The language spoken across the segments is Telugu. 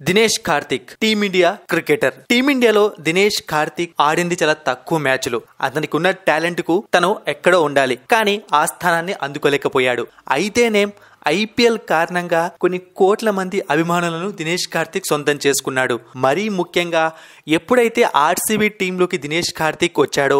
Dinesh Karthik team India cricketer. టీమిండియాలో దినేష్ కార్తిక్ ఆడింది చాలా తక్కువ మ్యాచ్లు. అతనికి ఉన్న టాలెంట్ కు తను ఎక్కడో ఉండాలి, కానీ ఆ స్థానాన్ని అందుకోలేకపోయాడు. అయితేనే ఐపీఎల్ కారణంగా కొన్ని కోట్ల మంది అభిమానులను దినేష్ కార్తిక్ సొంతం చేసుకున్నాడు. మరీ ముఖ్యంగా ఎప్పుడైతే ఆర్సీబీ టీంలోకి దినేష్ కార్తిక్ వచ్చాడో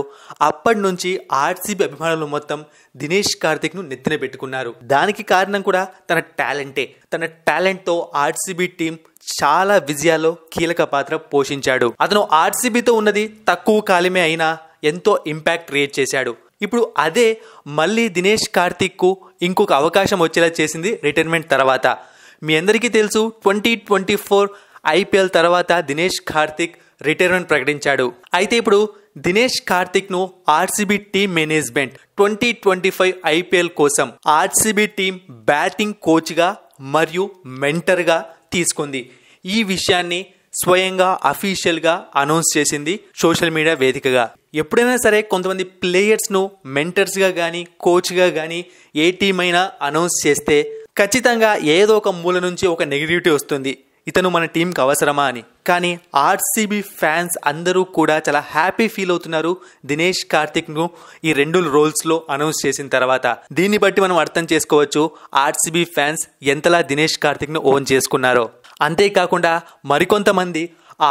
అప్పటి నుంచి ఆర్సీబీ అభిమానులు మొత్తం దినేష్ కార్తిక్ ను నెత్తిన పెట్టుకున్నారు. దానికి కారణం కూడా తన టాలెంటే. తన టాలెంట్ తో ఆర్సీబీ టీం చాలా విజయాల్లో కీలక పాత్ర పోషించాడు. అతను ఆర్సీబీతో ఉన్నది తక్కువ కాలమే అయినా ఎంతో ఇంపాక్ట్ క్రియేట్ చేశాడు. ఇప్పుడు అదే మళ్ళీ దినేష్ కార్తిక్ కు ఇంకొక అవకాశం వచ్చేలా చేసింది రిటైర్మెంట్ తర్వాత. మీ అందరికీ తెలుసు 2024 ఐపీఎల్ తర్వాత దినేష్ కార్తిక్ రిటైర్మెంట్ ప్రకటించాడు. అయితే ఇప్పుడు దినేష్ కార్తిక్ ను ఆర్సీబీ టీం మేనేజ్మెంట్ 2025 ఐపీఎల్ కోసం ఆర్సీబీ టీం బ్యాటింగ్ కోచ్ గా మరియు మెంటర్ గా తీసుకుంది. ఈ విషయాన్ని స్వయంగా అఫీషియల్ గా అనౌన్స్ చేసింది సోషల్ మీడియా వేదికగా. ఎప్పుడైనా సరే కొంతమంది ప్లేయర్స్ ను మెంటర్స్ గా గానీ కోచ్ గా గానీ ఏ టీం అయినా అనౌన్స్ చేస్తే ఖచ్చితంగా ఏదో ఒక మూల నుంచి ఒక నెగిటివిటీ వస్తుంది, ఇతను మన టీంకి అవసరమా అని. కానీ ఆర్సీబీ ఫ్యాన్స్ అందరూ కూడా చాలా హ్యాపీ ఫీల్ అవుతున్నారు దినేష్ కార్తిక్ ను ఈ 2 రోల్స్ లో అనౌన్స్ చేసిన తర్వాత. దీన్ని బట్టి మనం అర్థం చేసుకోవచ్చు ఆర్సీబీ ఫ్యాన్స్ ఎంతలా దినేష్ కార్తిక్ ను ఓన్ చేసుకున్నారో. అంతేకాకుండా మరికొంతమంది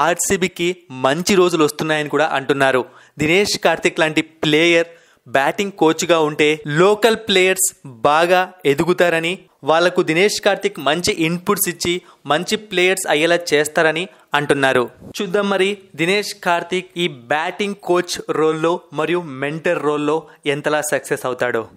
ఆర్సీబీకి మంచి రోజులు వస్తున్నాయని కూడా అంటున్నారు. దినేష్ కార్తిక్ లాంటి ప్లేయర్ బ్యాటింగ్ కోచ్గా ఉంటే లోకల్ ప్లేయర్స్ బాగా ఎదుగుతారని, వాళ్లకు దినేష్ కార్తిక్ మంచి ఇన్పుట్స్ ఇచ్చి మంచి ప్లేయర్స్ అయ్యేలా చేస్తారని అంటున్నారు. చూద్దాం మరి దినేష్ కార్తిక్ ఈ బ్యాటింగ్ కోచ్ రోల్లో మరియు మెంటర్ రోల్లో ఎంతలా సక్సెస్ అవుతాడో.